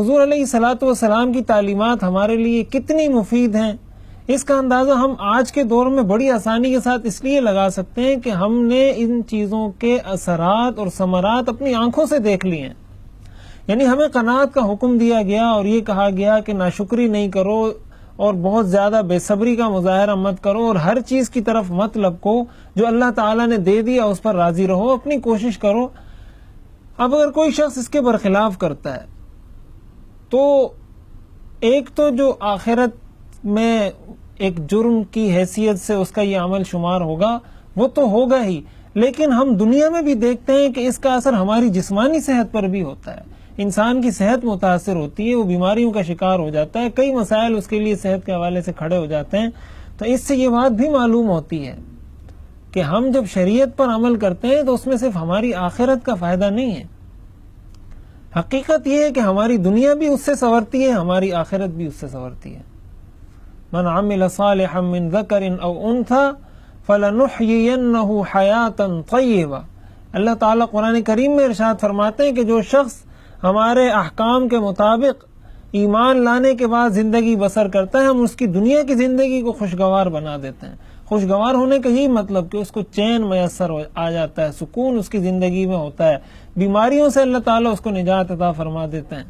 حضور علیہ الصلوۃ والسلام کی تعلیمات ہمارے لیے کتنی مفید ہیں، اس کا اندازہ ہم آج کے دور میں بڑی آسانی کے ساتھ اس لیے لگا سکتے ہیں کہ ہم نے ان چیزوں کے اثرات اور ثمرات اپنی آنکھوں سے دیکھ لیے ہیں۔ یعنی ہمیں قناعت کا حکم دیا گیا اور یہ کہا گیا کہ ناشکری نہیں کرو اور بہت زیادہ بے صبری کا مظاہرہ مت کرو اور ہر چیز کی طرف مت لپکو، جو اللہ تعالیٰ نے دے دیا اس پر راضی رہو، اپنی کوشش کرو۔ اب اگر کوئی شخص اس کے برخلاف کرتا ہے تو ایک تو جو آخرت میں ایک جرم کی حیثیت سے اس کا یہ عمل شمار ہوگا وہ تو ہوگا ہی، لیکن ہم دنیا میں بھی دیکھتے ہیں کہ اس کا اثر ہماری جسمانی صحت پر بھی ہوتا ہے۔ انسان کی صحت متاثر ہوتی ہے، وہ بیماریوں کا شکار ہو جاتا ہے، کئی مسائل اس کے لیے صحت کے حوالے سے کھڑے ہو جاتے ہیں۔ تو اس سے یہ بات بھی معلوم ہوتی ہے کہ ہم جب شریعت پر عمل کرتے ہیں تو اس میں صرف ہماری آخرت کا فائدہ نہیں ہے، حقیقت یہ ہے کہ ہماری دنیا بھی اس سے سنورتی ہے، ہماری آخرت بھی اس سے سنورتی ہے۔ من عمل صالحا من ذکر او انثى فلنحيينه حیاتا طیبہ۔ اللہ تعالیٰ قرآن کریم میں ارشاد فرماتے ہیں کہ جو شخص ہمارے احکام کے مطابق ایمان لانے کے بعد زندگی بسر کرتا ہے، ہم اس کی دنیا کی زندگی کو خوشگوار بنا دیتے ہیں۔ خوشگوار ہونے کا یہی مطلب کہ اس کو چین میسر آ جاتا ہے، سکون اس کی زندگی میں ہوتا ہے، بیماریوں سے اللہ تعالیٰ اس کو نجات عطا فرما دیتے ہیں۔